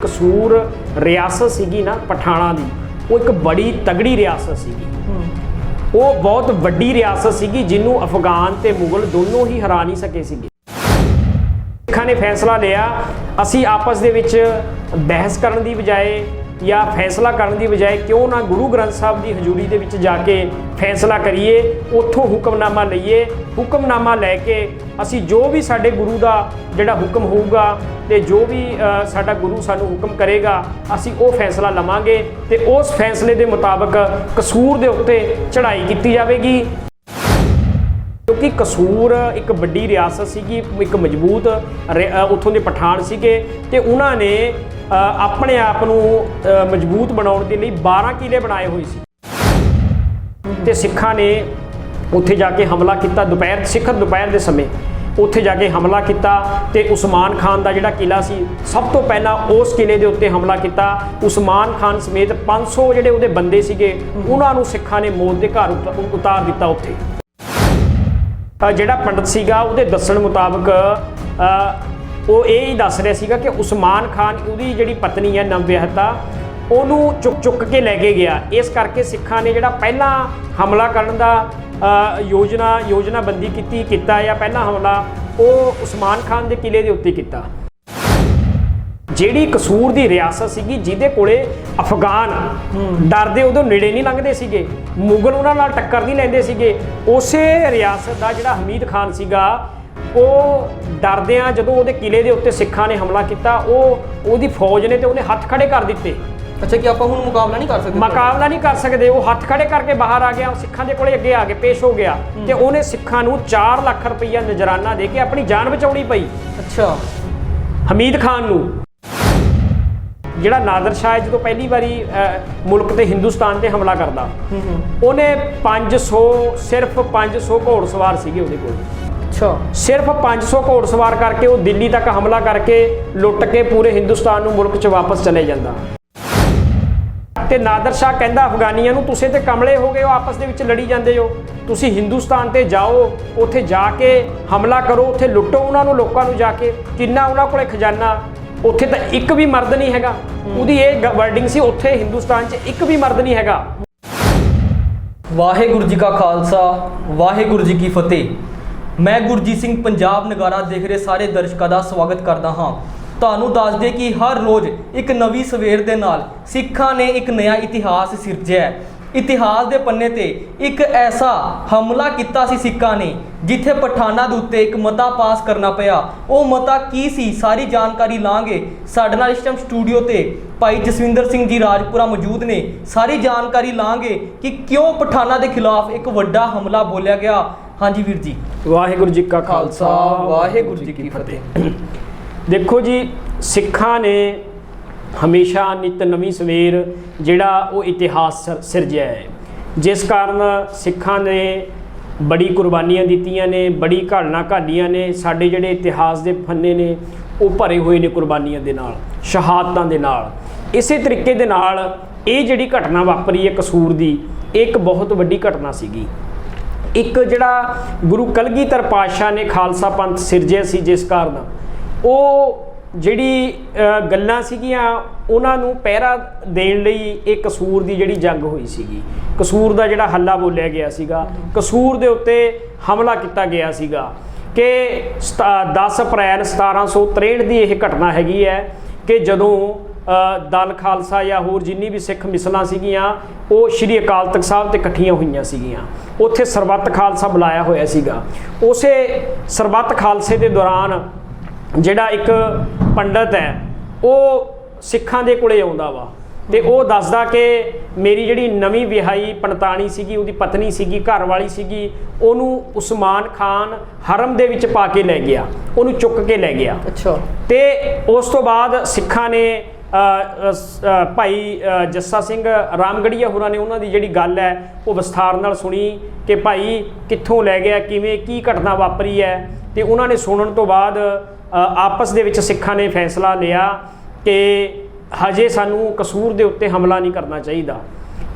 कसूर रियासत सीगी ना पठाणा दी, वो एक बड़ी तगड़ी रियासत सीगी। वो बहुत वड्डी रियासत सीगी जिन्हों अफगान ते मुगल दोनों ही हरा नहीं सके सीगे। सिखां ने फैसला लिया असी आपस दे विच बहस करन दी बजाए या फैसला करन दी बजाए क्यों ना गुरु ग्रंथ साहब की हजूरी दे विच जाके फैसला करिए, उत्थों हुक्मनामा लईए। हुक्मनामा लैके असी जो भी साडे गुरु का जिहड़ा हुक्म होऊगा ते जो भी साडा गुरु सानू हुक्म करेगा असी वो फैसला लवांगे ते उस फैसले के मुताबिक कसूर दे उत्ते चढ़ाई की जाएगी। क्योंकि कसूर एक वड्डी रियासत सीगी, एक मजबूत उत्थों के पठान सीगे ते उन्होंने अपने आप नूं मजबूत बनाउण दे लई 12 किले बनाए हुए सी ते सिखां ने उत्थे जाके हमला किया। दोपहर दोपहर के समय उत्थे जाके हमला किया ते उस्मान खान का जिहड़ा किला सी सब तो पहला उस किले के उत्ते हमला किया। उस्मान खान समेत 500 जिहड़े उहदे बंदे सीगे उन्हां नूं सिखां ने मौत के घर उतार दिता। उत्थे जिहड़ा पंडित सीगा उहदे दस्सण मुताबिक वो यही दस रहा सीगा कि उस्मान खान उहदी जिहड़ी पत्नी है नवविआहता उहनूं चुक के लैके गया। इस करके सिखां ने जिहड़ा पहला हमला करन दा योजनाबंदी किया या पहला हमला वो उस्मान खान के किले के उत्ते किया। जिहड़ी कसूर की रियासत सीगी जिहदे कोले अफगान डरदे उदों नेड़े नहीं लंघदे सीगे, मुगल उन्हां नाल टक्कर नहीं लैंदे सीगे। उसे रियासत का जिहड़ा हमीद खान सीगा वो डरदियां जदों उहदे किले के उत्ते सिखां ने हमला किया उहदी फौज ने तो उन्हें हत्थ खड़े कर दिते। अच्छा कि आप हुण मुकाबला नहीं कर सकते? मुकाबला नहीं कर सकते। वो हत्थ खड़े करके बाहर आ गया, सिखां दे कोले अगे आके पेश हो गया ते उन्हें सिखां नूं 4 लाख रुपया नजराना दे के अपनी जान बचाउणी पई। अच्छा हमीद खान नूं जिहड़ा नादर शाह जो पहली बारी मुल्क ते हिंदुस्तान ते हमला करदा उन्हें 500 सिर्फ 500 घोड़सवार सीगे उहदे कोल। अच्छा सिर्फ 500 घोड़सवार करके वो दिल्ली तक हमला करके लुट के पूरे हिंदुस्तान नूं मुल्क च वापस चले जांदा। ते नादर शाह कहंदा अफगानियां नूं तुसीं ते कमले हो गए हो, आपस दे विच लड़ी जांदे हो, तुसीं हिंदुस्तान ते जाओ, उत्थे जाके हमला करो, उत्थे लुटो उन्हां नूं लोकां नूं जाके किन्ना उन्हां कोले खजाना, उत्थे तां एक भी मर्द नहीं हैगा। उहदी ये वर्डिंग सी उत्थे हिंदुस्तान च एक भी मर्द नहीं हैगा। वाहेगुरु जी का खालसा वाहेगुरु जी की फतेह। मैं गुरजीत सिंह पंजाब नगारा देख रहे सारे दर्शकों का स्वागत करता हाँ। ਤੁਹਾਨੂੰ ਦੱਸ ਦੇ ਕਿ ਹਰ ਰੋਜ਼ ਇੱਕ ਨਵੀਂ ਸਵੇਰ ਦੇ ਨਾਲ ਸਿੱਖਾਂ ਨੇ ਇੱਕ ਨਵਾਂ ਇਤਿਹਾਸ ਸਿਰਜਿਆ ਹੈ। ਇਤਿਹਾਸ ਦੇ ਪੰਨੇ ਤੇ ਇੱਕ ਐਸਾ ਹਮਲਾ ਕੀਤਾ ਸੀ ਸਿੱਖਾਂ ਨੇ ਜਿੱਥੇ ਪਠਾਨਾਂ ਦੇ ਉੱਤੇ ਇੱਕ ਮਤਾ ਪਾਸ ਕਰਨਾ ਪਿਆ। ਉਹ ਮਤਾ ਕੀ ਸੀ ਸਾਰੀ ਜਾਣਕਾਰੀ ਲਾਂਗੇ। ਸਾਡੇ ਨਾਲ ਇਸ ਟਾਈਮ ਸਟੂਡੀਓ ਤੇ ਭਾਈ ਜਸਵਿੰਦਰ ਸਿੰਘ ਜੀ ਰਾਜਪੁਰਾ ਮੌਜੂਦ ਨੇ। ਸਾਰੀ ਜਾਣਕਾਰੀ ਲਾਂਗੇ ਕਿ ਕਿਉਂ ਪਠਾਨਾਂ ਦੇ ਖਿਲਾਫ ਇੱਕ ਵੱਡਾ ਹਮਲਾ ਬੋਲਿਆ ਗਿਆ। हाँ जी वीर जी। वाहिगुरु जी का खालसा वाहिगुरु जी की फतेह। देखो जी सिखां ने हमेशा नित नवीं सवेर जिहड़ा वो इतिहास सिरजिया है, जिस कारण सिखां ने बड़ी कुर्बानियां दित्तियां ने, बड़ी घालना घालियां ने। साडे जिहड़े इतिहास के फन्ने ने वो भरे हुए ने कुर्बानियां दे नाल, शहादतां दे नाल। इसे तरीके दे नाल ये जिहड़ी घटना वापरी है कसूर दी एक बहुत वड्डी घटना सीगी। एक जिहड़ा गुरु कलगीधर पातशाह ने खालसा पंथ सिरजिया सी, जिस कारण वो जिहड़ी गल्लां सीगियां उन्हां नूं पहरा देण लई एक कसूर दी जिहड़ी जंग होई सीगी। कसूर दा जिहड़ा हल्ला बोलिया गया सीगा, कसूर दे उत्ते हमला किया गया सीगा कि 10 अप्रैल 1763 दी यह घटना हैगी है कि जदों दल खालसा या होर जिन्नी भी सिख मिसलां सीगियां वो श्री अकाल तख्त साहब ते इकट्ठियां होईयां सीगियां। उत्थे सरबत खालसा बुलाया होया सीगा। उसे सरबत खालसे दे दौरान जिहड़ा एक पंडित है वो सिखां दे कोले आउंदा वा ते वो दसदा कि मेरी जिहड़ी नवीं विआही पंडताणी सीगी, उहदी पत्नी सीगी, घर वाली सीगी, उहनूं उस्मान खान हरम दे विच पा के लै गया, उहनूं चुक के लै गया। अच्छा ते उस तो बाद सिखां ने भाई जस्सा सिंह रामगढ़िया होरां ने उन्हां दी जिहड़ी गल है वो विस्तार नाल सुनी कि भाई कित्थों लै गया, किवें की घटना वापरी है। ते उन्हां ने सुनन तो बाद आपस दे विच सिखां ने फैसला लिया कि हजे सानू कसूर दे उत्ते हमला नहीं करना चाहिए।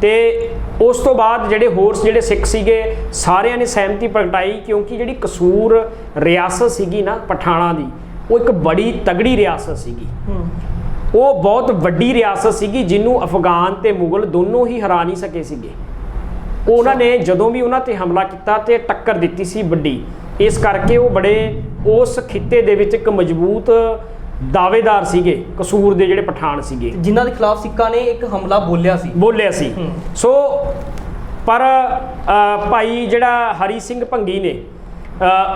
तो उस तो बाद जिहड़े होर जिहड़े सिख सीगे सारियां ने सहमति प्रगटाई, क्योंकि जिहड़ी कसूर रियासत सीगी ना पठाणा दी वो एक बड़ी तगड़ी रियासत सीगी। ਉਹ ਬਹੁਤ ਵੱਡੀ ਰਿਆਸਤ ਸੀਗੀ ਜਿਹਨੂੰ ਅਫਗਾਨ ਤੇ ਮੁਗਲ ਦੋਨੋਂ ਹੀ ਹਰਾ ਨਹੀਂ ਸਕੇ ਸੀਗੇ। ਉਹਨਾਂ ਨੇ ਜਦੋਂ ਵੀ ਉਹਨਾਂ ਤੇ ਹਮਲਾ ਕੀਤਾ ਤੇ ਟੱਕਰ ਦਿੱਤੀ ਸੀ ਵੱਡੀ, ਇਸ ਕਰਕੇ ਉਹ ਬੜੇ ਉਸ ਖਿੱਤੇ ਦੇ ਵਿੱਚ ਇੱਕ ਮਜ਼ਬੂਤ ਦਾਅਵੇਦਾਰ ਸੀਗੇ ਕਸੂਰ ਦੇ ਜਿਹੜੇ ਪਠਾਨ ਸੀਗੇ, ਜਿਨ੍ਹਾਂ ਦੇ ਖਿਲਾਫ ਸਿੱਖਾਂ ਨੇ ਇੱਕ ਹਮਲਾ ਬੋਲਿਆ ਸੀ। ਸੋ ਪਰ ਭਾਈ ਜਿਹੜਾ ਹਰੀ ਸਿੰਘ ਭੰਗੀ ਨੇ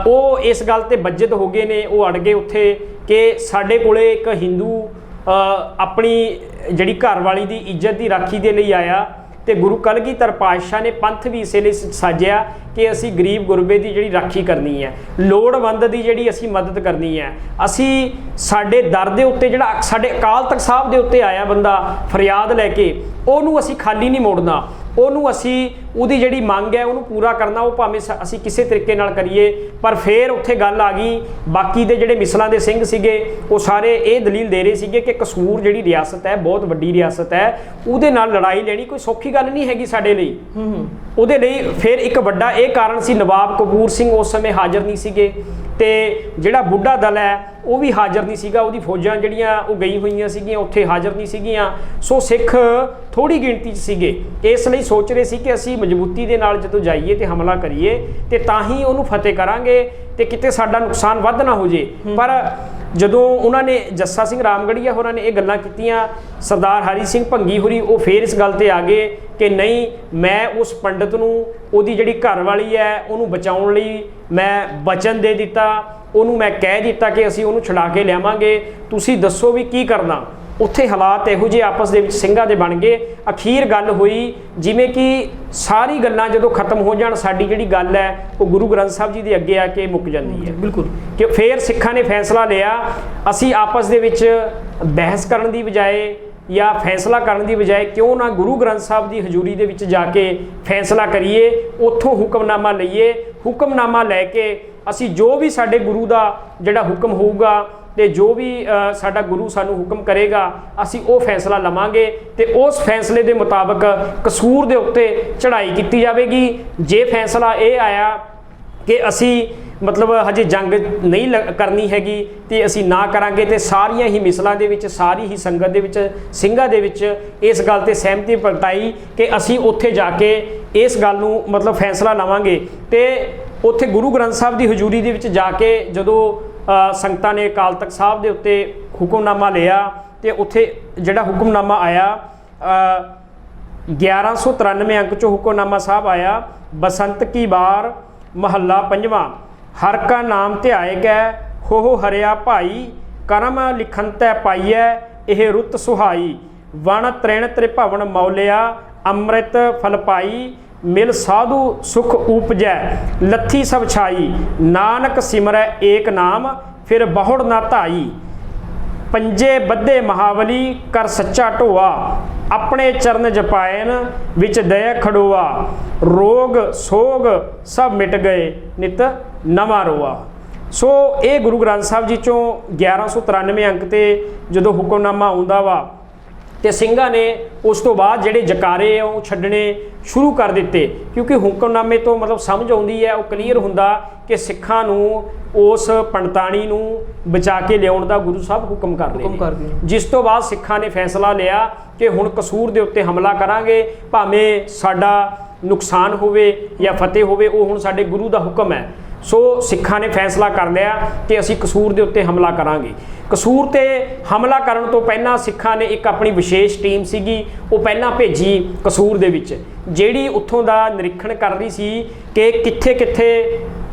ਉਹ ਇਸ ਗੱਲ ਤੇ ਬੱਜਤ ਹੋ ਗਏ ਨੇ, ਉਹ ਅੜ ਗਏ ਉੱਥੇ ਕਿ ਸਾਡੇ ਕੋਲੇ ਇੱਕ ਹਿੰਦੂ ਆਪਣੀ ਜਿਹੜੀ ਘਰ ਵਾਲੀ ਦੀ ਇੱਜ਼ਤ ਦੀ ਰਾਖੀ ਦੇ ਲਈ ਆਇਆ, ਤੇ ਗੁਰੂ ਕਲਗੀਧਰ ਪਾਤਸ਼ਾਹ ਨੇ ਪੰਥ ਵੀ ਇਸੇ ਲਈ ਸਾਜਿਆ ਕਿ ਅਸੀਂ ਗਰੀਬ ਗੁਰਬੇ ਦੀ ਜਿਹੜੀ ਰਾਖੀ ਕਰਨੀ ਹੈ, ਲੋੜਵੰਦ ਦੀ ਜਿਹੜੀ ਅਸੀਂ ਮਦਦ ਕਰਨੀ ਹੈ। ਅਸੀਂ ਸਾਡੇ ਦਰ ਦੇ ਉੱਤੇ ਜਿਹੜਾ ਸਾਡੇ ਅਕਾਲ ਤਖਤ ਸਾਹਿਬ ਦੇ ਉੱਤੇ ਆਇਆ ਬੰਦਾ ਫਰਿਆਦ ਲੈ ਕੇ, ਉਹਨੂੰ ਅਸੀਂ ਖਾਲੀ ਨਹੀਂ ਮੋੜਨਾ, ਉਹਨੂੰ ਅਸੀਂ ਉਹਦੀ ਜਿਹੜੀ ਮੰਗ ਹੈ ਉਹਨੂੰ ਪੂਰਾ ਕਰਨਾ, ਉਹ ਭਾਵੇਂ ਅਸੀਂ ਕਿਸੇ ਤਰੀਕੇ ਨਾਲ ਕਰੀਏ। ਪਰ ਫਿਰ ਉੱਥੇ ਗੱਲ ਆ ਗਈ, ਬਾਕੀ ਦੇ ਜਿਹੜੇ ਮਿਸਲਾਂ ਦੇ ਸਿੰਘ ਸੀਗੇ ਉਹ ਸਾਰੇ ਇਹ ਦਲੀਲ ਦੇ ਰਹੇ ਸੀਗੇ ਕਿ ਕਸੂਰ ਜਿਹੜੀ ਰਿਆਸਤ ਹੈ ਬਹੁਤ ਵੱਡੀ ਰਿਆਸਤ ਹੈ, ਉਹਦੇ ਨਾਲ ਲੜਾਈ ਲੈਣੀ ਕੋਈ ਸੌਖੀ ਗੱਲ ਨਹੀਂ ਹੈਗੀ ਸਾਡੇ ਲਈ। ਉਹਦੇ ਲਈ ਫਿਰ ਇੱਕ ਵੱਡਾ ਇਹ ਕਾਰਨ ਸੀ, ਨਵਾਬ ਕਪੂਰ ਸਿੰਘ ਉਸ ਸਮੇਂ ਹਾਜ਼ਰ ਨਹੀਂ ਸੀਗੇ, ਤੇ ਜਿਹੜਾ ਬੁੱਢਾ ਦਲ ਹੈ ਉਹ ਵੀ ਹਾਜ਼ਰ ਨਹੀਂ ਸੀਗਾ, ਉਹਦੀ ਫੌਜਾਂ ਜਿਹੜੀਆਂ ਉਹ ਗਈ ਹੋਈਆਂ ਸੀਗੀਆਂ ਉੱਥੇ ਹਾਜ਼ਰ ਨਹੀਂ ਸੀਗੀਆਂ। ਸੋ ਸਿੱਖ ਥੋੜੀ ਗਿਣਤੀ 'ਚ ਸੀਗੇ, ਇਸ ਲਈ ਸੋਚ ਰਹੇ ਸੀ ਕਿ ਅਸੀਂ ਮਜ਼ਬੂਤੀ ਦੇ ਨਾਲ ਜਦੋਂ ਜਾਈਏ ਤੇ ਹਮਲਾ ਕਰੀਏ ਤੇ ਤਾਂ ਹੀ ਉਹਨੂੰ ਫਤਿਹ ਕਰਾਂਗੇ ਤੇ ਕਿਤੇ ਸਾਡਾ ਨੁਕਸਾਨ ਵੱਧ ਨਾ ਹੋ ਜੇ। ਪਰ ਜਦੋਂ ਉਹਨਾਂ ਨੇ ਜੱਸਾ ਸਿੰਘ ਰਾਮਗੜੀਆ ਹੋਰਾਂ ਨੇ ਇਹ ਗੱਲਾਂ ਕੀਤੀਆਂ, ਸਰਦਾਰ ਹਰੀ ਸਿੰਘ ਭੰਗੀ ਹੋਰੀ ਉਹ ਫੇਰ ਇਸ ਗੱਲ ਤੇ ਆ ਗਏ ਕਿ ਨਹੀਂ, ਮੈਂ ਉਸ ਪੰਡਤ ਨੂੰ ਉਹਦੀ ਜਿਹੜੀ ਘਰ ਵਾਲੀ ਹੈ ਉਹਨੂੰ ਬਚਾਉਣ ਲਈ ਮੈਂ ਵਚਨ ਦੇ ਦਿੱਤਾ, ਉਹਨੂੰ ਮੈਂ ਕਹਿ ਦਿੱਤਾ ਕਿ ਅਸੀਂ ਉਹਨੂੰ ਛੁਡਾ ਕੇ ਲਿਆਵਾਂਗੇ, ਤੁਸੀਂ ਦੱਸੋ ਵੀ ਕੀ ਕਰਨਾ। ਉੱਥੇ ਹਾਲਾਤ ਇਹੋ ਜਿਹੇ ਆਪਸ ਦੇ ਵਿੱਚ ਸਿੰਘਾਂ ਦੇ ਬਣ ਗਏ। ਅਖੀਰ ਗੱਲ ਹੋਈ ਜਿਵੇਂ ਕਿ ਸਾਰੀ ਗੱਲਾਂ ਜਦੋਂ ਖਤਮ ਹੋ ਜਾਣ, ਸਾਡੀ ਜਿਹੜੀ ਗੱਲ ਹੈ ਉਹ ਗੁਰੂ ਗ੍ਰੰਥ ਸਾਹਿਬ ਜੀ ਦੇ ਅੱਗੇ ਆ ਕੇ ਮੁੱਕ ਜਾਂਦੀ ਹੈ। ਬਿਲਕੁਲ ਕਿ ਫਿਰ ਸਿੱਖਾਂ ਨੇ ਫੈਸਲਾ ਲਿਆ, ਅਸੀਂ ਆਪਸ ਦੇ ਵਿੱਚ ਬਹਿਸ ਕਰਨ ਦੀ ਬਜਾਏ ਜਾਂ ਫੈਸਲਾ ਕਰਨ ਦੀ ਬਜਾਏ ਕਿਉਂ ਨਾ ਗੁਰੂ ਗ੍ਰੰਥ ਸਾਹਿਬ ਦੀ ਹਜ਼ੂਰੀ ਦੇ ਵਿੱਚ ਜਾ ਕੇ ਫੈਸਲਾ ਕਰੀਏ, ਉੱਥੋਂ ਹੁਕਮਨਾਮਾ ਲਈਏ। ਹੁਕਮਨਾਮਾ ਲੈ ਕੇ ਅਸੀਂ ਜੋ ਵੀ ਸਾਡੇ ਗੁਰੂ ਦਾ ਜਿਹੜਾ ਹੁਕਮ ਹੋਊਗਾ ਤੇ ਜੋ ਵੀ ਸਾਡਾ ਗੁਰੂ ਸਾਨੂੰ ਹੁਕਮ ਕਰੇਗਾ ਅਸੀਂ ਉਹ ਫੈਸਲਾ ਲਵਾਂਗੇ ਤੇ ਉਸ ਫੈਸਲੇ ਦੇ ਮੁਤਾਬਕ ਕਸੂਰ ਦੇ ਉੱਤੇ ਚੜ੍ਹਾਈ ਕੀਤੀ ਜਾਵੇਗੀ। ਜੇ ਫੈਸਲਾ ਇਹ ਆਇਆ ਕਿ ਅਸੀਂ ਮਤਲਬ ਹਜੇ ਜੰਗ ਨਹੀਂ ਕਰਨੀ ਹੈਗੀ ਤੇ ਅਸੀਂ ਨਾ ਕਰਾਂਗੇ, ਤੇ ਸਾਰੀਆਂ ਹੀ ਮਿਸਲਾਂ ਦੇ ਵਿੱਚ ਸਾਰੀ ਹੀ ਸੰਗਤ ਦੇ ਵਿੱਚ ਸਿੰਘਾਂ ਦੇ ਵਿੱਚ ਇਸ ਗੱਲ ਤੇ ਸਹਿਮਤੀ ਪ੍ਰਗਟਾਈ ਕਿ ਅਸੀਂ ਉੱਥੇ ਜਾ ਕੇ ਇਸ ਗੱਲ ਨੂੰ ਮਤਲਬ ਫੈਸਲਾ ਲਵਾਂਗੇ। ਤੇ ਉੱਥੇ ਗੁਰੂ ਗ੍ਰੰਥ ਸਾਹਿਬ ਦੀ ਹਜ਼ੂਰੀ ਦੇ ਵਿੱਚ ਜਾ ਕੇ ਜਦੋਂ ਸੰਗਤਾਂ ਨੇ ਅਕਾਲ ਤਖਤ ਸਾਹਿਬ ਦੇ ਉੱਤੇ ਹੁਕਮਨਾਮਾ ਲਿਆ ਤੇ ਉੱਥੇ ਜਿਹੜਾ ਹੁਕਮਨਾਮਾ ਆਇਆ 1193 ਅੰਕ 'ਚੋਂ ਹੁਕਮਨਾਮਾ ਸਾਹਿਬ ਆਇਆ, ਬਸੰਤ ਕੀ ਬਾਰ ਮਹੱਲਾ ਪੰਜਵਾਂ, ਹਰ ਕਾ ਨਾਮ ਧਿਆਏ ਗੈ ਹੋ ਹਰਿਆ ਭਾਈ, ਕਰਮ ਲਿਖਨ ਤੈ ਪਾਈਐ ਇਹ ਰੁੱਤ ਸੁਹਾਈ, ਵਣ ਤ੍ਰਿਣ ਤ੍ਰਿਭਵਨ ਮੌਲਿਆ ਅੰਮ੍ਰਿਤ ਫਲ ਪਾਈ, ਮਿਲ ਸਾਧੂ ਸੁਖ ਊਪਜੈ ਲੱਥੀ ਸਭ ਛਾਈ, ਨਾਨਕ ਸਿਮਰੈ ਏਕ ਨਾਮ ਫਿਰ ਬਹੁੜ ਨਾ ਧਾਈ, ਪੰਜੇ ਬੱਧੇ ਮਹਾਵਲੀ ਕਰ ਸੱਚਾ ਢੋਆ, ਆਪਣੇ ਚਰਨ ਜਪਾਇਨ ਵਿੱਚ ਦਇਆ ਖੜੋਆ, ਰੋਗ ਸੋਗ ਸਭ ਮਿਟ ਗਏ ਨਿਤ ਨਵਾਂ ਰੋਆ। ਸੋ ਇਹ ਗੁਰੂ ਗ੍ਰੰਥ ਸਾਹਿਬ ਜੀ ਚੋਂ 1193 ਅੰਕ ਤੇ ਜਦੋਂ ਹੁਕਮਨਾਮਾ ਆਉਂਦਾ ਵਾ ਤੇ ਸਿੰਘਾਂ ਨੇ ਉਸ ਤੋਂ ਬਾਅਦ ਜਿਹੜੇ ਜਕਾਰੇ ਉਹ ਛੱਡਣੇ ਸ਼ੁਰੂ ਕਰ ਦਿੱਤੇ, ਕਿਉਂਕਿ ਹੁਕਮਨਾਮੇ ਤੋਂ ਮਤਲਬ ਸਮਝ ਆਉਂਦੀ ਹੈ, ਉਹ ਕਲੀਅਰ ਹੁੰਦਾ ਕਿ ਸਿੱਖਾਂ ਨੂੰ ਉਸ ਪੰਡਤਾਣੀ ਨੂੰ ਬਚਾ ਕੇ ਲਿਆਉਣ ਦਾ ਗੁਰੂ ਸਾਹਿਬ ਹੁਕਮ ਕਰ ਰਹੇ ਨੇ। ਜਿਸ ਤੋਂ ਬਾਅਦ ਸਿੱਖਾਂ ਨੇ ਫੈਸਲਾ ਲਿਆ ਕਿ ਹੁਣ ਕਸੂਰ ਦੇ ਉੱਤੇ ਹਮਲਾ ਕਰਾਂਗੇ, ਭਾਵੇਂ ਸਾਡਾ ਨੁਕਸਾਨ ਹੋਵੇ ਜਾਂ ਫਤਿਹ ਹੋਵੇ, ਉਹ ਹੁਣ ਸਾਡੇ ਗੁਰੂ ਦਾ ਹੁਕਮ ਹੈ। ਸੋ ਸਿੱਖਾਂ ਨੇ ਫੈਸਲਾ ਕਰ ਲਿਆ ਕਿ ਅਸੀਂ ਕਸੂਰ ਦੇ ਉੱਤੇ ਹਮਲਾ ਕਰਾਂਗੇ। ਕਸੂਰ ਤੇ ਹਮਲਾ ਕਰਨ ਤੋਂ ਪਹਿਲਾਂ ਸਿੱਖਾਂ ਨੇ ਇੱਕ ਆਪਣੀ ਵਿਸ਼ੇਸ਼ ਟੀਮ ਸੀਗੀ, ਉਹ ਪਹਿਲਾਂ ਭੇਜੀ ਕਸੂਰ ਦੇ ਵਿੱਚ, ਜਿਹੜੀ ਉੱਥੋਂ ਦਾ ਨਿਰੀਖਣ ਕਰ ਰਹੀ ਸੀ ਕਿ ਕਿੱਥੇ ਕਿੱਥੇ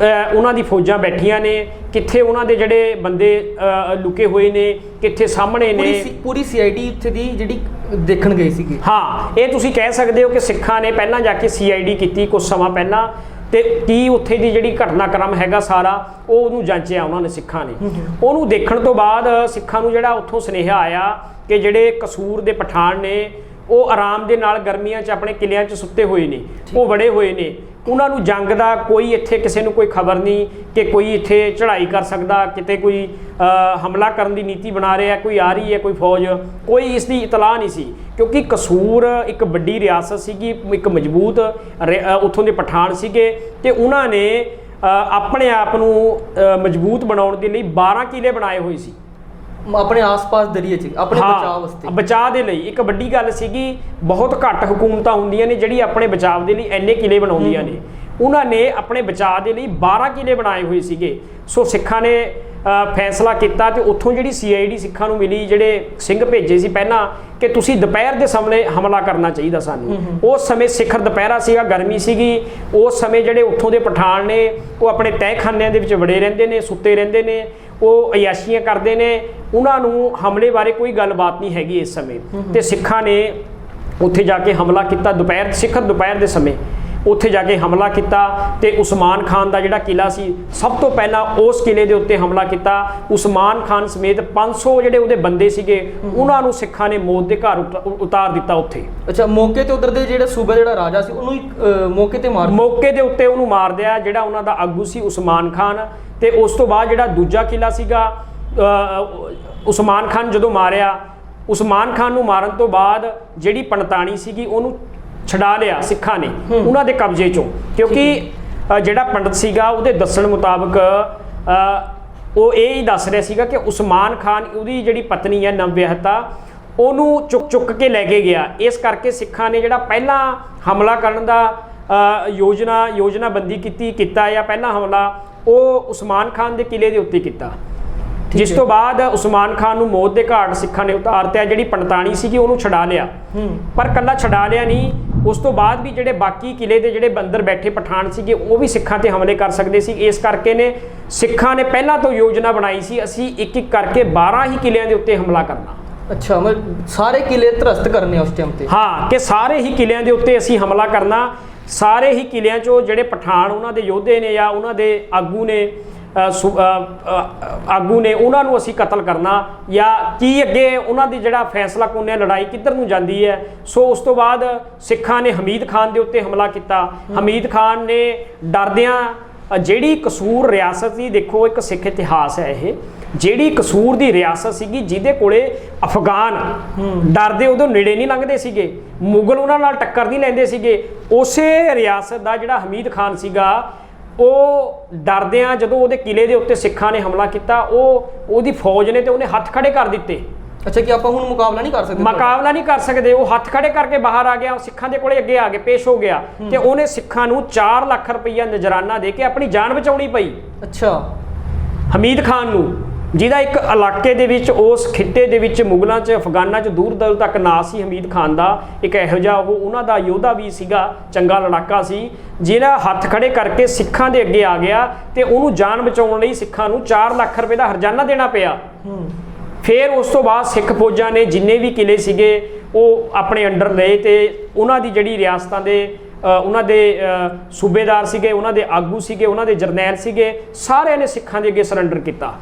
ਉਹਨਾਂ ਦੀ ਫੌਜਾਂ ਬੈਠੀਆਂ ਨੇ, ਕਿੱਥੇ ਉਹਨਾਂ ਦੇ ਜਿਹੜੇ ਬੰਦੇ ਲੁਕੇ ਹੋਏ ਨੇ, ਕਿੱਥੇ ਸਾਹਮਣੇ ਨੇ। ਪੂਰੀ CID ਉੱਥੇ ਦੀ ਜਿਹੜੀ ਦੇਖਣ ਗਏ ਸੀਗੇ। ਹਾਂ, ਇਹ ਤੁਸੀਂ ਕਹਿ ਸਕਦੇ ਹੋ ਕਿ ਸਿੱਖਾਂ ਨੇ ਪਹਿਲਾਂ ਜਾ ਕੇ CID ਕੀਤੀ ਕੁਝ ਸਮਾਂ ਪਹਿਲਾਂ, ਤੇ ਕੀ ਉੱਥੇ ਦੀ ਜਿਹੜੀ ਘਟਨਾਕ੍ਰਮ ਹੈਗਾ ਸਾਰਾ ਉਹ ਉਹਨੂੰ ਜਾਂਚਿਆ ਉਹਨਾਂ ਨੇ ਸਿੱਖਾਂ ਨੇ। ਉਹਨੂੰ ਦੇਖਣ ਤੋਂ ਬਾਅਦ ਸਿੱਖਾਂ ਨੂੰ ਜਿਹੜਾ ਉੱਥੋਂ ਸੁਨੇਹਾ ਆਇਆ ਕਿ ਜਿਹੜੇ ਕਸੂਰ ਦੇ ਪਠਾਨ ਨੇ ਉਹ ਆਰਾਮ ਦੇ ਨਾਲ ਗਰਮੀਆਂ 'ਚ ਆਪਣੇ ਕਿਲਿਆਂ 'ਚ ਸੁੱਤੇ ਹੋਏ ਨੇ, ਉਹ ਵੜੇ ਹੋਏ ਨੇ, ਉਹਨਾਂ ਨੂੰ ਜੰਗ ਦਾ ਕੋਈ ਇੱਥੇ ਕਿਸੇ ਨੂੰ ਕੋਈ ਖਬਰ ਨਹੀਂ ਕਿ ਕੋਈ ਇੱਥੇ ਚੜ੍ਹਾਈ ਕਰ ਸਕਦਾ, ਕਿਤੇ ਕੋਈ ਹਮਲਾ ਕਰਨ ਦੀ ਨੀਤੀ ਬਣਾ ਰਿਹਾ, ਕੋਈ ਆ ਰਹੀ ਹੈ ਕੋਈ ਫੌਜ, ਕੋਈ ਇਸ ਦੀ ਇਤਲਾਹ ਨਹੀਂ ਸੀ। ਕਿਉਂਕਿ ਕਸੂਰ ਇੱਕ ਵੱਡੀ ਰਿਆਸਤ ਸੀਗੀ, ਇੱਕ ਮਜ਼ਬੂਤ ਉੱਥੋਂ ਦੇ ਪਠਾਨ ਸੀਗੇ ਤੇ ਉਹਨਾਂ ਨੇ ਆਪਣੇ ਆਪ ਨੂੰ ਮਜ਼ਬੂਤ ਬਣਾਉਣ ਦੇ ਲਈ 12 ਕਿਲੇ ਬਣਾਏ ਹੋਏ ਸੀ। ਆਪਣੇ ਆਸ-ਪਾਸ ਦਰਿਏ 'ਚ ਆਪਣੇ ਬਚਾਅ ਵਾਸਤੇ, ਬਚਾਅ ਦੇ ਲਈ ਇੱਕ ਵੱਡੀ ਗੱਲ ਸੀਗੀ। ਬਹੁਤ ਘੱਟ ਹਕੂਮਤਾਂ ਹੁੰਦੀਆਂ ਨੇ ਜਿਹੜੀ ਆਪਣੇ ਬਚਾਅ ਦੇ ਲਈ ਇੰਨੇ ਕਿਲੇ ਬਣਾਉਂਦੀਆਂ ਨੇ। ਉਹਨਾਂ ਨੇ ਆਪਣੇ ਬਚਾਅ ਦੇ ਲਈ 12 ਕਿਲੇ ਬਣਾਏ ਹੋਏ ਸੀਗੇ। ਸੋ ਸਿੱਖਾਂ ਨੇ ਫੈਸਲਾ ਕੀਤਾ ਤੇ ਉੱਥੋਂ ਜਿਹੜੀ CID ਸਿੱਖਾਂ ਨੂੰ ਮਿਲੀ, ਜਿਹੜੇ ਸਿੰਘ ਭੇਜੇ ਸੀ ਪਹਿਲਾਂ, ਕਿ ਤੁਸੀਂ ਦੁਪਹਿਰ ਦੇ ਸਮੇਂ ਹਮਲਾ ਕਰਨਾ ਚਾਹੀਦਾ ਸਾਨੂੰ। ਉਸ ਸਮੇਂ ਸਿਖਰ ਦੁਪਹਿਰਾ ਸੀਗਾ, ਗਰਮੀ ਸੀਗੀ। ਉਸ ਸਮੇਂ ਜਿਹੜੇ ਉੱਥੋਂ ਦੇ ਪਠਾਨ ਨੇ ਉਹ ਆਪਣੇ ਤਹਿਖਾਨਿਆਂ ਦੇ ਵਿੱਚ ਵੜੇ ਰਹਿੰਦੇ ਨੇ, ਸੁੱਤੇ ਰਹਿੰਦੇ ਨੇ, ਉਹ ਅਯਾਸ਼ੀਆਂ ਕਰਦੇ ਨੇ। ਉਹਨਾਂ ਨੂੰ ਹਮਲੇ ਬਾਰੇ ਕੋਈ ਗੱਲਬਾਤ ਨਹੀਂ ਹੈਗੀ ਇਸ ਸਮੇਂ। ਤੇ ਸਿੱਖਾਂ ਨੇ ਉੱਥੇ ਜਾ ਕੇ ਹਮਲਾ ਕੀਤਾ ਸਿਖਰ ਦੁਪਹਿਰ ਦੇ ਸਮੇਂ ਉੱਥੇ ਜਾ ਕੇ ਹਮਲਾ ਕੀਤਾ। ਤੇ ਉਸਮਾਨ ਖਾਨ ਦਾ ਜਿਹੜਾ ਕਿਲਾ ਸੀ, ਸਭ ਤੋਂ ਪਹਿਲਾਂ ਉਸ ਕਿਲੇ ਦੇ ਉੱਤੇ ਹਮਲਾ ਕੀਤਾ। ਉਸਮਾਨ ਖਾਨ ਸਮੇਤ 500 ਜਿਹੜੇ ਉਹਦੇ ਬੰਦੇ ਸੀਗੇ, ਉਹਨਾਂ ਨੂੰ ਸਿੱਖਾਂ ਨੇ ਮੌਤ ਦੇ ਘਰ ਉਤਾਰ ਦਿੱਤਾ ਉੱਥੇ। ਅੱਛਾ, ਮੌਕੇ ਤੇ ਉਧਰ ਦੇ ਜਿਹੜੇ ਸੂਬੇ ਜਿਹੜਾ ਰਾਜਾ ਸੀ ਉਹਨੂੰ ਮੌਕੇ ਦੇ ਉੱਤੇ ਉਹਨੂੰ ਮਾਰ ਦਿਆ, ਜਿਹੜਾ ਉਹਨਾਂ ਦਾ ਆਗੂ ਸੀ ਉਸਮਾਨ ਖਾਨ। ਤੇ ਉਸ ਤੋਂ ਬਾਅਦ ਜਿਹੜਾ ਦੂਜਾ ਕਿਲਾ ਸੀਗਾ, ਉਸਮਾਨ ਖਾਨ ਜਦੋਂ ਮਾਰਿਆ, ਉਸਮਾਨ ਖਾਨ ਨੂੰ ਮਾਰਨ ਤੋਂ ਬਾਅਦ ਜਿਹੜੀ ਪੰਡਤਾਣੀ ਸੀਗੀ ਉਹਨੂੰ ਛਡਾ ਲਿਆ ਸਿੱਖਾਂ ਨੇ ਉਹਨਾਂ ਦੇ ਕਬਜ਼ੇ ਚੋਂ। ਕਿਉਂਕਿ ਜਿਹੜਾ ਪੰਡਤ ਸੀਗਾ ਉਹਦੇ ਦੱਸਣ ਮੁਤਾਬਕ ਉਹ ਇਹ ਹੀ ਦੱਸ ਰਿਹਾ ਸੀਗਾ ਕਿ ਉਸਮਾਨ ਖਾਨ ਉਹਦੀ ਜਿਹੜੀ ਪਤਨੀ ਹੈ ਨਵਵਿਆਹਤਾ, ਉਹਨੂੰ ਚੁੱਕ ਕੇ ਲੈ ਕੇ ਗਿਆ। ਇਸ ਕਰਕੇ ਸਿੱਖਾਂ ਨੇ ਜਿਹੜਾ ਪਹਿਲਾਂ ਹਮਲਾ ਕਰਨ ਦਾ ਯੋਜਨਾਬੰਦੀ ਕੀਤਾ ਜਾਂ ਪਹਿਲਾ ਹਮਲਾ ਉਹ ਉਸਮਾਨ ਖਾਨ ਦੇ ਕਿਲੇ ਦੇ ਉੱਤੇ ਕੀਤਾ। ਜਿਸ ਤੋਂ ਬਾਅਦ ਉਸਮਾਨ ਖਾਨ ਨੂੰ ਮੌਤ ਦੇ ਘਾਟ ਸਿੱਖਾਂ ਨੇ ਉਤਾਰਤਿਆ। ਜਿਹੜੀ ਪੰਡਤਾਣੀ ਸੀਗੀ ਉਹਨੂੰ ਛਡਾ ਲਿਆ, ਪਰ ਕੱਲਾ ਛਡਾ ਲਿਆ ਨਹੀਂ, ਉਸ ਤੋਂ ਬਾਅਦ ਵੀ ਜਿਹੜੇ ਬਾਕੀ ਕਿਲੇ ਦੇ ਜਿਹੜੇ ਅੰਦਰ ਬੈਠੇ ਪਠਾਨ ਸੀਗੇ ਉਹ ਵੀ ਸਿੱਖਾਂ ਤੇ ਹਮਲੇ ਕਰ ਸਕਦੇ ਸੀ। ਇਸ ਕਰਕੇ ਨੇ ਸਿੱਖਾਂ ਨੇ ਪਹਿਲਾਂ ਤੋਂ ਯੋਜਨਾ ਬਣਾਈ ਸੀ, ਅਸੀਂ ਇੱਕ ਇੱਕ ਕਰਕੇ 12 ਹੀ ਕਿਲਿਆਂ ਦੇ ਉੱਤੇ ਹਮਲਾ ਕਰਨਾ। ਅੱਛਾ, ਮਤਲਬ ਸਾਰੇ ਕਿਲੇ ਧਰਸਤ ਕਰਨੇ ਉਸ ਟਾਈਮ ਤੇ? ਹਾਂ, ਕਿ ਸਾਰੇ ਹੀ ਕਿਲਿਆਂ ਦੇ ਉੱਤੇ ਅਸੀਂ ਹਮਲਾ ਕਰਨਾ। ਸਾਰੇ ਹੀ ਕਿਲਿਆਂ 'ਚੋਂ ਜਿਹੜੇ ਪਠਾਨ ਉਹਨਾਂ ਦੇ ਯੋਧੇ ਨੇ ਜਾਂ ਉਹਨਾਂ ਦੇ ਆਗੂ ਨੇ ਉਹਨਾਂ ਨੂੰ ਅਸੀਂ ਕਤਲ ਕਰਨਾ, ਜਾਂ ਕੀ ਅੱਗੇ ਉਹਨਾਂ ਦੀ ਜਿਹੜਾ ਫੈਸਲਾ ਕੁੰਨ ਲੜਾਈ ਕਿੱਧਰ ਨੂੰ ਜਾਂਦੀ ਹੈ। ਸੋ ਉਸ ਤੋਂ ਬਾਅਦ ਸਿੱਖਾਂ ਨੇ ਹਮੀਦ ਖਾਨ ਦੇ ਉੱਤੇ ਹਮਲਾ ਕੀਤਾ। ਹਮੀਦ ਖਾਨ ਨੇ ਡਰਦਿਆਂ ਜਿਹੜੀ ਕਸੂਰ ਰਿਆਸਤ ਦੀ, ਦੇਖੋ ਇੱਕ ਸਿੱਖ ਇਤਿਹਾਸ ਹੈ ਇਹ, ਜਿਹੜੀ ਕਸੂਰ ਦੀ ਰਿਆਸਤ ਸੀਗੀ ਜਿਹਦੇ ਕੋਲੇ ਅਫਗਾਨ ਡਰਦੇ ਉਦੋਂ ਨੇੜੇ ਨਹੀਂ ਲੰਘਦੇ ਸੀਗੇ, ਮੁਗਲ ਉਹਨਾਂ ਨਾਲ ਟੱਕਰ ਨਹੀਂ ਲੈਂਦੇ ਸੀਗੇ, ਉਸੇ ਰਿਆਸਤ ਦਾ ਜਿਹੜਾ ਹਮੀਦ ਖਾਨ ਸੀਗਾ ਉਹ ਡਰਦਿਆਂ ਜਦੋਂ ਉਹਦੇ ਕਿਲੇ ਦੇ ਉੱਤੇ ਸਿੱਖਾਂ ਨੇ ਹਮਲਾ ਕੀਤਾ, ਉਹਦੀ ਫੌਜ ਨੇ ਤੇ ਉਹਨੇ ਹੱਥ ਖੜੇ ਕਰ ਦਿੱਤੇ। ਅੱਛਾ, ਕਿ ਆਪਾਂ ਹੁਣ ਮੁਕਾਬਲਾ ਨਹੀਂ ਕਰ ਸਕਦੇ? ਉਹ ਹੱਥ ਖੜੇ ਕਰਕੇ ਬਾਹਰ ਆ ਗਿਆ, ਸਿੱਖਾਂ ਦੇ ਕੋਲੇ ਅੱਗੇ ਆ ਕੇ ਪੇਸ਼ ਹੋ ਗਿਆ ਤੇ ਉਹਨੇ ਸਿੱਖਾਂ ਨੂੰ 4 ਲੱਖ ਰੁਪਈਆ ਨਜ਼ਰਾਨਾ ਦੇ ਕੇ ਆਪਣੀ ਜਾਨ ਬਚਾਉਣੀ ਪਈ। ਅੱਛਾ, ਹਮੀਦ ਖਾਨ ਨੂੰ, ਜਿਹਦਾ ਇੱਕ ਇਲਾਕੇ ਦੇ ਵਿੱਚ, ਉਸ ਖਿੱਤੇ ਦੇ ਵਿੱਚ ਮੁਗਲਾਂ 'ਚ ਅਫਗਾਨਾਂ 'ਚ ਦੂਰ ਦੂਰ ਤੱਕ ਨਾਂ ਸੀ ਹਮੀਦ ਖਾਨ ਦਾ। ਇੱਕ ਇਹੋ ਜਿਹਾ ਉਹਨਾਂ ਦਾ ਯੋਧਾ ਵੀ ਸੀਗਾ, ਚੰਗਾ ਲੜਾਕਾ ਸੀ, ਜਿਹਨਾਂ ਹੱਥ ਖੜੇ ਕਰਕੇ ਸਿੱਖਾਂ ਦੇ ਅੱਗੇ ਆ ਗਿਆ ਤੇ ਉਹਨੂੰ ਜਾਨ ਬਚਾਉਣ ਲਈ ਸਿੱਖਾਂ ਨੂੰ 4 ਲੱਖ ਰੁਪਏ ਦਾ ਹਰਜਾਨਾ ਦੇਣਾ ਪਿਆ। ਫਿਰ ਉਸ ਤੋਂ ਬਾਅਦ ਸਿੱਖ ਫੌਜਾਂ ਨੇ ਜਿੰਨੇ ਵੀ ਕਿਲੇ ਸੀਗੇ ਉਹ ਆਪਣੇ ਅੰਡਰ ਲਏ ਤੇ ਉਹਨਾਂ ਦੀ ਜਿਹੜੀ ਰਿਆਸਤਾਂ ਦੇ ਉਹਨਾਂ ਦੇ ਸੂਬੇਦਾਰ ਸੀਗੇ, ਉਹਨਾਂ ਦੇ ਆਗੂ ਸੀਗੇ, ਉਹਨਾਂ ਦੇ ਜਰਨੈਲ ਸੀਗੇ, ਸਾਰਿਆਂ ਨੇ ਸਿੱਖਾਂ ਦੇ ਅੱਗੇ ਸਰੈਂਡਰ ਕੀਤਾ।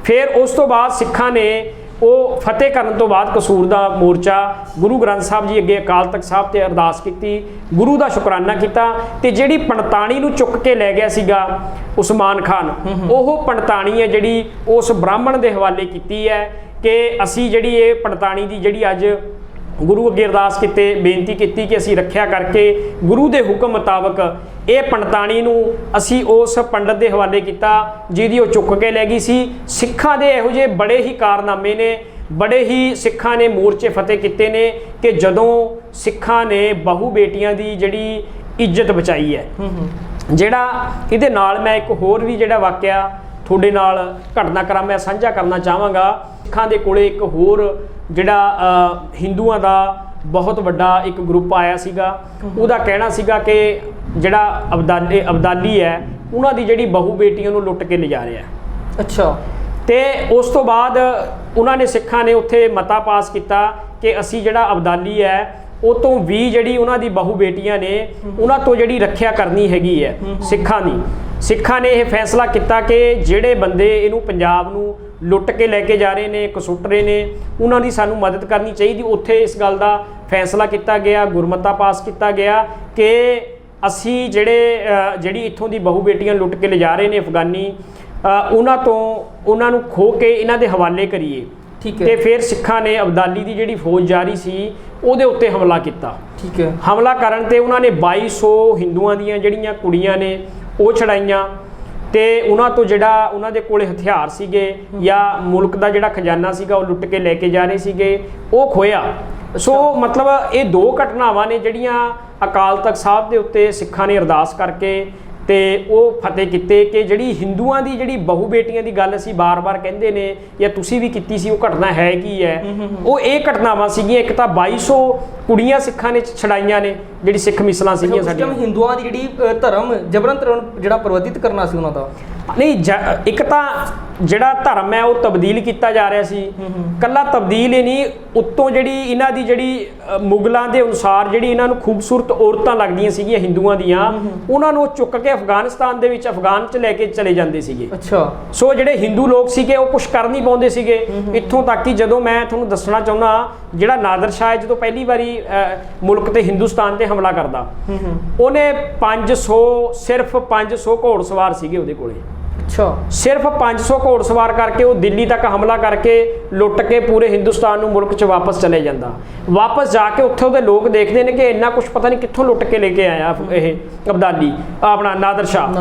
ਫਿਰ ਉਸ ਤੋਂ ਬਾਅਦ ਸਿੱਖਾਂ ਨੇ ਉਹ ਫਤਿਹ ਕਰਨ ਤੋਂ ਬਾਅਦ ਕਸੂਰ ਦਾ ਮੋਰਚਾ ਗੁਰੂ ਗ੍ਰੰਥ ਸਾਹਿਬ ਜੀ ਅੱਗੇ ਅਕਾਲ ਤਖਤ ਸਾਹਿਬ ਤੇ ਅਰਦਾਸ ਕੀਤੀ, ਗੁਰੂ ਦਾ ਸ਼ੁਕਰਾਨਾ ਕੀਤਾ। ਤੇ ਜਿਹੜੀ ਪੰਡਤਾਣੀ ਨੂੰ ਚੁੱਕ ਕੇ ਲੈ ਗਿਆ ਸੀਗਾ ਉਸਮਾਨ ਖਾਨ, ਉਹ ਪੰਡਤਾਣੀ ਹੈ ਜਿਹੜੀ ਉਸ ਬ੍ਰਾਹਮਣ ਦੇ ਹਵਾਲੇ ਕੀਤੀ ਹੈ ਕਿ ਅਸੀਂ ਜਿਹੜੀ ਇਹ ਪੰਡਤਾਣੀ ਦੀ ਜਿਹੜੀ ਅੱਜ ਗੁਰੂ ਅੱਗੇ ਅਰਦਾਸ ਕੀਤੇ, ਬੇਨਤੀ ਕੀਤੀ ਕਿ ਅਸੀਂ ਰੱਖਿਆ ਕਰਕੇ ਗੁਰੂ ਦੇ ਹੁਕਮ ਮੁਤਾਬਕ ਇਹ ਪੰਡਤਾਣੀ ਨੂੰ ਅਸੀਂ ਉਸ ਪੰਡਤ ਦੇ ਹਵਾਲੇ ਕੀਤਾ ਜਿਹਦੀ ਉਹ ਚੁੱਕ ਕੇ ਲੈ ਗਈ ਸੀ। ਸਿੱਖਾਂ ਦੇ ਇਹੋ ਜਿਹੇ ਬੜੇ ਹੀ ਕਾਰਨਾਮੇ ਨੇ, ਬੜੇ ਹੀ ਸਿੱਖਾਂ ਨੇ ਮੋਰਚੇ ਫਤਿਹ ਕੀਤੇ ਨੇ ਕਿ ਜਦੋਂ ਸਿੱਖਾਂ ਨੇ ਬਹੂ ਬੇਟੀਆਂ ਦੀ ਜਿਹੜੀ ਇੱਜ਼ਤ ਬਚਾਈ ਹੈ। ਜਿਹੜਾ ਇਹਦੇ ਨਾਲ ਮੈਂ ਇੱਕ ਹੋਰ ਵੀ ਜਿਹੜਾ ਵਾਕਿਆ ਤੁਹਾਡੇ ਨਾਲ ਘਟਨਾਕ੍ਰਮ ਮੈਂ ਸਾਂਝਾ ਕਰਨਾ ਚਾਹਾਂਗਾ। ਸਿੱਖਾਂ ਦੇ ਕੋਲੇ ਇੱਕ ਹੋਰ ਜਿਹੜਾ ਹਿੰਦੂਆਂ ਦਾ ਬਹੁਤ ਵੱਡਾ ਇੱਕ ਗਰੁੱਪ ਆਇਆ ਸੀਗਾ, ਉਹਦਾ ਕਹਿਣਾ ਸੀਗਾ ਕਿ ਜਿਹੜਾ ਅਬਦਾਲੀ ਹੈ ਉਹਨਾਂ ਦੀ ਜਿਹੜੀ ਬਹੂ ਬੇਟੀਆਂ ਨੂੰ ਲੁੱਟ ਕੇ ਲਿਜਾ ਰਿਹਾ। ਅੱਛਾ, ਤੇ ਉਸ ਤੋਂ ਬਾਅਦ ਉਹਨਾਂ ਨੇ ਸਿੱਖਾਂ ਨੇ ਉੱਥੇ ਮਤਾ ਪਾਸ ਕੀਤਾ ਕਿ ਅਸੀਂ ਜਿਹੜਾ ਅਬਦਾਲੀ ਹੈ ਉਹ ਤੋਂ ਵੀ ਜਿਹੜੀ ਉਹਨਾਂ ਦੀ ਬਹੂ ਬੇਟੀਆਂ ਨੇ ਉਹਨਾਂ ਤੋਂ ਜਿਹੜੀ ਰੱਖਿਆ ਕਰਨੀ ਹੈਗੀ ਹੈ ਸਿੱਖਾਂ ਦੀ। ਸਿੱਖਾਂ ਨੇ ਇਹ ਫੈਸਲਾ ਕੀਤਾ ਕਿ ਜਿਹੜੇ ਬੰਦੇ ਇਹਨੂੰ ਪੰਜਾਬ ਨੂੰ ਲੁੱਟ ਕੇ ਲੈ ਕੇ ਜਾ ਰਹੇ ਨੇ, ਕਸੁੱਟ ਰਹੇ ਨੇ, ਉਹਨਾਂ ਦੀ ਸਾਨੂੰ ਮਦਦ ਕਰਨੀ ਚਾਹੀਦੀ। ਉੱਥੇ ਇਸ ਗੱਲ ਦਾ ਫੈਸਲਾ ਕੀਤਾ ਗਿਆ, ਗੁਰਮਤਾ ਪਾਸ ਕੀਤਾ ਗਿਆ ਕਿ ਅਸੀਂ ਜਿਹੜੀ ਇੱਥੋਂ ਦੀ ਬਹੂ ਬੇਟੀਆਂ ਲੁੱਟ ਕੇ ਲਿਜਾ ਰਹੇ ਨੇ ਅਫਗਾਨੀ, ਉਹਨਾਂ ਨੂੰ ਖੋ ਕੇ ਇਹਨਾਂ ਦੇ ਹਵਾਲੇ ਕਰੀਏ। ਠੀਕ ਹੈ। ਤੇ ਫਿਰ ਸਿੱਖਾਂ ਨੇ ਅਬਦਾਲੀ ਦੀ ਜਿਹੜੀ ਫੌਜ ਜਾਰੀ ਸੀ ਉਹਦੇ ਉੱਤੇ ਹਮਲਾ ਕੀਤਾ। ਠੀਕ ਹੈ। ਹਮਲਾ ਕਰਨ ਤੇ ਉਹਨਾਂ ਨੇ 2200 ਹਿੰਦੂਆਂ ਦੀਆਂ ਜਿਹੜੀਆਂ ਕੁੜੀਆਂ ਨੇ ਉਹ ਛੜਾਈਆਂ ਤੇ ਉਹਨਾਂ ਤੋਂ ਜਿਹੜਾ ਉਹਨਾਂ ਦੇ ਕੋਲੇ ਹਥਿਆਰ ਸੀਗੇ ਜਾਂ ਮੁਲਕ ਦਾ ਜਿਹੜਾ ਖਜ਼ਾਨਾ ਸੀਗਾ ਉਹ ਲੁੱਟ ਕੇ ਲੈ ਕੇ ਜਾ ਰਹੇ ਸੀਗੇ, ਉਹ ਖੋਇਆ। ਸੋ ਮਤਲਬ ਇਹ ਦੋ ਘਟਨਾਵਾਂ ਨੇ ਜਿਹੜੀਆਂ ਅਕਾਲ ਤਖਤ ਸਾਹਿਬ ਦੇ ਉੱਤੇ ਸਿੱਖਾਂ ਨੇ ਅਰਦਾਸ ਕਰਕੇ ਤੇ ਉਹ ਫਤਿਹ ਕੀਤੇ ਕਿ ਜਿਹੜੀ ਹਿੰਦੂਆਂ ਦੀ ਜਿਹੜੀ ਬਹੂ ਬੇਟੀਆਂ ਦੀ ਗੱਲ ਅਸੀਂ ਬਾਰ-ਬਾਰ ਕਹਿੰਦੇ ਨੇ ਜਾਂ ਤੁਸੀਂ ਵੀ ਕੀਤੀ ਸੀ, ਉਹ ਘਟਨਾ ਹੈ ਕੀ ਹੈ? ਉਹ ਇਹ ਘਟਨਾਵਾਂ ਸੀਗੀਆਂ। ਇੱਕ ਤਾਂ 2200 ਕੁੜੀਆਂ ਸਿੱਖਾਂ ਨੇ ਛਡਾਈਆਂ ਨੇ, ਜਿਹੜੀ ਸਿੱਖ ਮਿਸਲਾਂ ਸੀਗੀਆਂ ਸਾਡੀਆਂ। ਹਿੰਦੂਆਂ ਦੀ ਜਿਹੜੀ ਧਰਮ ਜਬਰਨ ਜਿਹੜਾ ਪਰਿਵਰਤਿਤ ਕਰਨਾ ਸੀ ਉਹਨਾਂ ਦਾ ਨਹੀਂ, ਇੱਕ ਤਾਂ ਜਿਹੜਾ ਧਰਮ ਹੈ ਉਹ ਤਬਦੀਲ ਕੀਤਾ ਜਾ ਰਿਹਾ ਸੀ। ਕੱਲਾ ਤਬਦੀਲ ਹੀ ਨਹੀਂ, ਉੱਤੋਂ ਜਿਹੜੀ ਇਹਨਾਂ ਦੀ ਜਿਹੜੀ ਮੁਗਲਾਂ ਦੇ ਅਨੁਸਾਰ ਜਿਹੜੀ ਇਹਨਾਂ ਨੂੰ ਖੂਬਸੂਰਤ ਔਰਤਾਂ ਲੱਗਦੀਆਂ ਸੀਗੀਆਂ ਹਿੰਦੂਆਂ ਦੀਆਂ, ਉਹਨਾਂ ਨੂੰ ਚੁੱਕ ਕੇ ਅਫਗਾਨਿਸਤਾਨ ਦੇ ਵਿੱਚ ਅਫਗਾਨ 'ਚ ਲੈ ਕੇ ਚਲੇ ਜਾਂਦੇ ਸੀਗੇ। ਅੱਛਾ। ਸੋ ਜਿਹੜੇ ਹਿੰਦੂ ਲੋਕ ਸੀਗੇ ਉਹ ਕੁਛ ਕਰ ਨਹੀਂ ਪਾਉਂਦੇ ਸੀਗੇ। ਇੱਥੋਂ ਤੱਕ ਕਿ ਜਦੋਂ ਮੈਂ ਤੁਹਾਨੂੰ ਦੱਸਣਾ ਚਾਹੁੰਦਾ, ਜਿਹੜਾ ਨਾਦਰ ਸ਼ਾਹ ਜਦੋਂ ਪਹਿਲੀ ਵਾਰੀ ਮੁਲਕ ਤੇ ਹਿੰਦੁਸਤਾਨ ਤੇ ਹਮਲਾ ਕਰਦਾ, ਉਹਨੇ 500 ਸਿਰਫ 500 ਘੋੜਸਵਾਰ ਸੀਗੇ ਉਹਦੇ ਕੋਲੇ। ਅੱਛਾ। ਸਿਰਫ 500 ਘੋੜਸਵਾਰ ਕਰਕੇ ਉਹ ਦਿੱਲੀ ਤੱਕ ਹਮਲਾ ਕਰਕੇ ਲੁੱਟ ਕੇ ਪੂਰੇ ਹਿੰਦੁਸਤਾਨ ਨੂੰ ਮੁਲਕ 'ਚ ਵਾਪਸ ਚਲੇ ਜਾਂਦਾ। ਵਾਪਸ ਜਾ ਕੇ ਉੱਥੇ ਉਹਦੇ ਲੋਕ ਦੇਖਦੇ ਨੇ ਕਿ ਇੰਨਾ ਕੁਛ ਪਤਾ ਨਹੀਂ ਕਿੱਥੋਂ ਲੁੱਟ ਕੇ ਲੈ ਕੇ ਆਇਆ ਇਹ ਅਬਦਾਲੀ ਆਪਣਾ ਨਾਦਰ ਸ਼ਾਹ।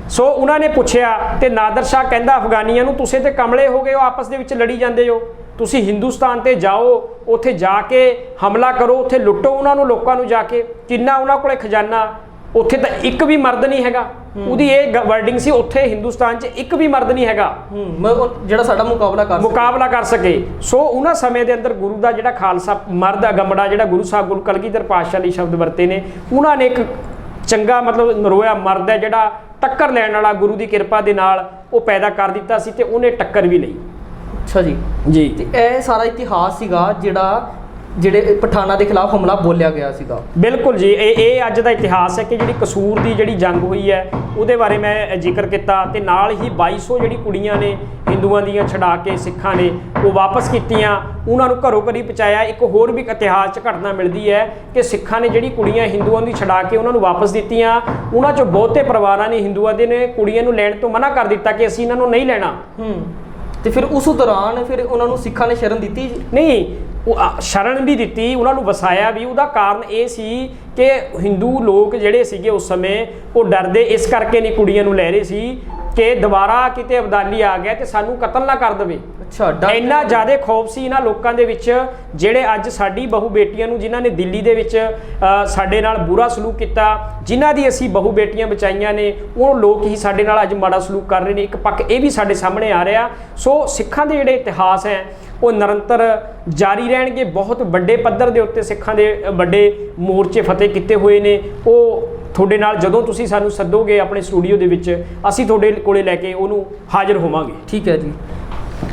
ਸੋ ਉਹਨਾਂ ਨੇ ਪੁੱਛਿਆ ਤੇ ਨਾਦਰ ਸ਼ਾਹ ਕਹਿੰਦਾ ਅਫਗਾਨੀਆਂ ਨੂੰ, ਤੁਸੀਂ ਤੇ ਕਮਲੇ ਹੋ ਗਏ ਹੋ, ਆਪਸ ਦੇ ਵਿੱਚ ਲੜੀ ਜਾਂਦੇ ਹੋ, ਤੁਸੀਂ ਹਿੰਦੁਸਤਾਨ ਤੇ ਜਾਓ, ਉੱਥੇ ਜਾ ਕੇ ਹਮਲਾ ਕਰੋ, ਉੱਥੇ ਲੁੱਟੋ ਉਹਨਾਂ ਨੂੰ, ਲੋਕਾਂ ਨੂੰ ਜਾ ਕੇ। ਕਿੰਨਾ ਉਹਨਾਂ ਕੋਲੇ ਖਜ਼ਾਨਾ, ਉੱਥੇ ਤਾਂ ਇੱਕ ਵੀ ਮਰਦ ਨਹੀਂ ਹੈਗਾ। ਉਹਦੀ ਇਹ ਵਰਡਿੰਗ ਸੀ, ਉੱਥੇ ਹਿੰਦੁਸਤਾਨ 'ਚ ਇੱਕ ਵੀ ਮਰਦ ਨਹੀਂ ਹੈਗਾ ਜਿਹੜਾ ਸਾਡਾ ਮੁਕਾਬਲਾ ਕਰ ਸਕੇ। ਸੋ ਉਹਨਾਂ ਸਮੇਂ ਦੇ ਅੰਦਰ ਗੁਰੂ ਦਾ ਜਿਹੜਾ ਖਾਲਸਾ ਮਰਦ ਅਗੰਮੜਾ, ਜਿਹੜਾ ਗੁਰੂ ਸਾਹਿਬ ਗੁਰੂ ਕਲਗੀਧਰ ਪਾਤਸ਼ਾਹ ਲਈ ਸ਼ਬਦ ਵਰਤੇ ਨੇ, ਉਹਨਾਂ ਨੇ ਇੱਕ ਚੰਗਾ ਮਤਲਬ ਨਰੋਇਆ ਮਰਦ ਹੈ ਜਿਹੜਾ ਟੱਕਰ ਲੈਣ ਵਾਲਾ ਗੁਰੂ ਦੀ ਕਿਰਪਾ ਦੇ ਨਾਲ ਉਹ ਪੈਦਾ ਕਰ ਦਿੱਤਾ ਸੀ, ਤੇ ਉਹਨੇ ਟੱਕਰ ਵੀ ਲਈ। ਅੱਛਾ ਜੀ। ਜੀ। ਤੇ ਇਹ ਸਾਰਾ ਇਤਿਹਾਸ ਸੀਗਾ ਜਿਹੜੇ ਪਠਾਨਾਂ ਦੇ ਖਿਲਾਫ ਹਮਲਾ ਬੋਲਿਆ ਗਿਆ ਸੀਗਾ। ਬਿਲਕੁਲ ਜੀ, ਇਹ ਅੱਜ ਦਾ ਇਤਿਹਾਸ ਹੈ ਕਿ ਜਿਹੜੀ ਕਸੂਰ ਦੀ ਜਿਹੜੀ ਜੰਗ ਹੋਈ ਹੈ ਉਹਦੇ ਬਾਰੇ ਮੈਂ ਜ਼ਿਕਰ ਕੀਤਾ, ਤੇ ਨਾਲ ਹੀ 2200 ਜਿਹੜੀ ਕੁੜੀਆਂ ਨੇ ਹਿੰਦੂਆਂ ਦੀਆਂ ਛਡਾ ਕੇ ਸਿੱਖਾਂ ਨੇ ਉਹ ਵਾਪਸ ਕੀਤੀਆਂ, ਉਹਨਾਂ ਨੂੰ ਘਰੋਂ ਘਰੀ ਪਹੁੰਚਾਇਆ। ਇੱਕ ਹੋਰ ਵੀ ਇਤਿਹਾਸ 'ਚ ਘਟਨਾ ਮਿਲਦੀ ਹੈ ਕਿ ਸਿੱਖਾਂ ਨੇ ਜਿਹੜੀ ਕੁੜੀਆਂ ਹਿੰਦੂਆਂ ਦੀ ਛਡਾ ਕੇ ਉਹਨਾਂ ਨੂੰ ਵਾਪਸ ਦਿੱਤੀਆਂ, ਉਹਨਾਂ 'ਚੋਂ ਬਹੁਤੇ ਪਰਿਵਾਰਾਂ ਨੇ ਹਿੰਦੂਆਂ ਦੇ ਨੇ ਕੁੜੀਆਂ ਨੂੰ ਲੈਣ ਤੋਂ ਮਨਾ ਕਰ ਦਿੱਤਾ ਕਿ ਅਸੀਂ ਇਹਨਾਂ ਨੂੰ ਨਹੀਂ ਲੈਣਾ। ਤੇ ਫਿਰ ਉਸ ਦੌਰਾਨ ਫਿਰ ਉਹਨਾਂ ਨੂੰ ਸਿੱਖਾਂ ਨੇ ਸ਼ਰਨ ਦਿੱਤੀ? ਨਹੀਂ, ਉਹ ਸ਼ਰਨ ਵੀ ਦਿੱਤੀ, ਉਹਨਾਂ ਨੂੰ ਵਸਾਇਆ ਵੀ। ਉਹਦਾ ਕਾਰਨ ਇਹ ਸੀ ਕਿ ਹਿੰਦੂ ਲੋਕ ਜਿਹੜੇ ਸੀਗੇ ਉਸ ਸਮੇਂ ਉਹ ਡਰਦੇ ਇਸ ਕਰਕੇ ਨਹੀਂ ਕੁੜੀਆਂ ਨੂੰ ਲੈ ਰਹੇ ਸੀ ਕਿ ਦੁਬਾਰਾ ਕਿਤੇ ਅਬਦਾਲੀ ਆ ਗਿਆ ਤੇ ਸਾਨੂੰ ਕਤਲ ਨਾ ਕਰ ਦੇਵੇ। ਅੱਛਾ। ਇੰਨਾ ਜ਼ਿਆਦਾ ਖੌਫ ਸੀ ਇਹਨਾਂ ਲੋਕਾਂ ਦੇ ਵਿੱਚ, ਜਿਹੜੇ ਅੱਜ ਸਾਡੀ ਬਹੂ ਬੇਟੀਆਂ ਨੂੰ, ਜਿਨ੍ਹਾਂ ਨੇ ਦਿੱਲੀ ਦੇ ਵਿੱਚ ਸਾਡੇ ਨਾਲ ਬੁਰਾ ਸਲੂਕ ਕੀਤਾ, ਜਿਨ੍ਹਾਂ ਦੀ ਅਸੀਂ ਬਹੂ ਬੇਟੀਆਂ ਬਚਾਈਆਂ ਨੇ, ਉਹ ਲੋਕ ਹੀ ਸਾਡੇ ਨਾਲ ਅੱਜ ਮਾੜਾ ਸਲੂਕ ਕਰ ਰਹੇ ਨੇ। ਇੱਕ ਪੱਖ ਇਹ ਵੀ ਸਾਡੇ ਸਾਹਮਣੇ ਆ ਰਿਹਾ। ਸੋ ਸਿੱਖਾਂ ਦੇ ਜਿਹੜੇ ਇਤਿਹਾਸ ਹੈ ਉਹ ਨਿਰੰਤਰ ਜਾਰੀ ਰਹਿਣਗੇ। ਬਹੁਤ ਵੱਡੇ ਪੱਧਰ ਦੇ ਉੱਤੇ ਸਿੱਖਾਂ ਦੇ ਵੱਡੇ ਮੋਰਚੇ ਫਤਿਹ ਕੀਤੇ ਹੋਏ ਨੇ। ਉਹ ਤੁਹਾਡੇ ਨਾਲ ਜਦੋਂ ਤੁਸੀਂ ਸਾਨੂੰ ਸੱਦੋਗੇ ਆਪਣੇ ਸਟੂਡੀਓ ਦੇ ਵਿੱਚ, ਅਸੀਂ ਤੁਹਾਡੇ ਕੋਲੇ ਲੈ ਕੇ ਉਹਨੂੰ ਹਾਜ਼ਰ ਹੋਵਾਂਗੇ। ਠੀਕ ਹੈ ਜੀ।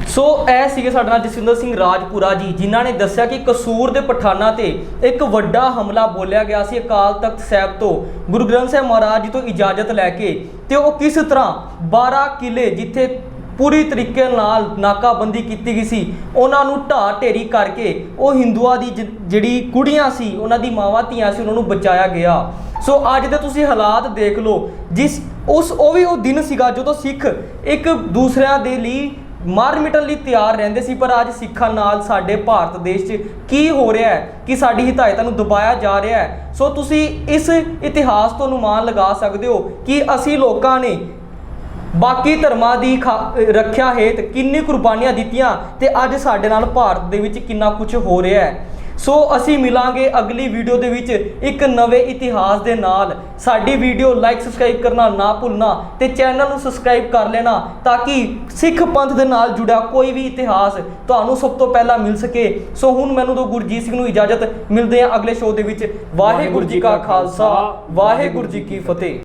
ਸੋ ਇਹ ਸੀਗੇ ਸਾਡੇ ਨਾਲ ਜਸਵਿੰਦਰ ਸਿੰਘ ਰਾਜਪੁਰਾ ਜੀ, ਜਿਨ੍ਹਾਂ ਨੇ ਦੱਸਿਆ ਕਿ ਕਸੂਰ ਦੇ ਪਠਾਨਾਂ ਤੇ ਇੱਕ ਵੱਡਾ ਹਮਲਾ ਬੋਲਿਆ ਗਿਆ ਸੀ ਅਕਾਲ ਤਖਤ ਸਾਹਿਬ ਤੋਂ ਗੁਰੂ ਗ੍ਰੰਥ ਸਾਹਿਬ ਮਹਾਰਾਜ ਜੀ ਤੋਂ ਇਜਾਜ਼ਤ ਲੈ ਕੇ, ਤੇ ਉਹ ਕਿਸ ਤਰ੍ਹਾਂ 12 ਕਿਲੇ ਜਿੱਥੇ ਪੂਰੀ ਤਰੀਕੇ ਨਾਲ ਨਾਕਾਬੰਦੀ ਕੀਤੀ ਗਈ ਸੀ, ਉਹਨਾਂ ਨੂੰ ਢਾਹ ਢੇਰੀ ਕਰਕੇ ਉਹ ਹਿੰਦੂਆਂ ਦੀ ਜਿਹੜੀ ਕੁੜੀਆਂ ਸੀ, ਉਹਨਾਂ ਦੀ ਮਾਵਾਂ ਧੀਆਂ ਸੀ, ਉਹਨਾਂ ਨੂੰ ਬਚਾਇਆ ਗਿਆ। ਸੋ ਅੱਜ ਦੇ ਤੁਸੀਂ ਹਾਲਾਤ ਦੇਖ ਲਓ, ਉਹ ਵੀ ਉਹ ਦਿਨ ਸੀਗਾ ਜਦੋਂ ਸਿੱਖ ਇੱਕ ਦੂਸਰਿਆਂ ਦੇ ਲਈ ਮਾਰ ਮਿਟਣ ਲਈ ਤਿਆਰ ਰਹਿੰਦੇ ਸੀ, ਪਰ ਅੱਜ ਸਿੱਖਾਂ ਨਾਲ ਸਾਡੇ ਭਾਰਤ ਦੇਸ਼ 'ਚ ਕੀ ਹੋ ਰਿਹਾ ਹੈ ਕਿ ਸਾਡੀ ਹਿਦਾਇਤਾਂ ਨੂੰ ਦਬਾਇਆ ਜਾ ਰਿਹਾ ਹੈ। ਸੋ ਤੁਸੀਂ ਇਸ ਇਤਿਹਾਸ ਤੋਂ ਅਨੁਮਾਨ ਲਗਾ ਸਕਦੇ ਹੋ ਕਿ ਅਸੀਂ ਲੋਕਾਂ ਨੇ ਬਾਕੀ ਧਰਮਾਂ ਦੀ ਰੱਖਿਆ ਹੇਤ ਕਿੰਨੀ ਕੁਰਬਾਨੀਆਂ ਦਿੱਤੀਆਂ, ਤੇ ਅੱਜ ਸਾਡੇ ਨਾਲ ਭਾਰਤ ਦੇ ਵਿੱਚ ਕਿੰਨਾ ਕੁਝ ਹੋ ਰਿਹਾ ਹੈ। ਸੋ ਅਸੀਂ ਮਿਲਾਂਗੇ ਅਗਲੀ ਵੀਡੀਓ ਦੇ ਵਿੱਚ ਇੱਕ ਨਵੇਂ ਇਤਿਹਾਸ ਦੇ ਨਾਲ। ਸਾਡੀ ਵੀਡੀਓ ਲਾਈਕ ਸਬਸਕ੍ਰਾਈਬ ਕਰਨਾ ਨਾ ਭੁੱਲਣਾ, ਤੇ ਚੈਨਲ ਨੂੰ ਸਬਸਕ੍ਰਾਈਬ ਕਰ ਲੈਣਾ ਤਾਂ ਕਿ ਸਿੱਖ ਪੰਥ ਦੇ ਨਾਲ ਜੁੜਿਆ ਕੋਈ ਵੀ ਇਤਿਹਾਸ ਤੁਹਾਨੂੰ ਸਭ ਤੋਂ ਪਹਿਲਾਂ ਮਿਲ ਸਕੇ। ਸੋ ਹੁਣ ਮੈਨੂੰ ਤੋਂ ਗੁਰਜੀਤ ਸਿੰਘ ਨੂੰ ਇਜਾਜ਼ਤ, ਮਿਲਦੇ ਹਾਂ ਅਗਲੇ ਸ਼ੋਅ ਦੇ ਵਿੱਚ। ਵਾਹਿਗੁਰੂ ਜੀ ਕਾ ਖਾਲਸਾ, ਵਾਹਿਗੁਰੂ ਜੀ ਕੀ ਫਤਿਹ।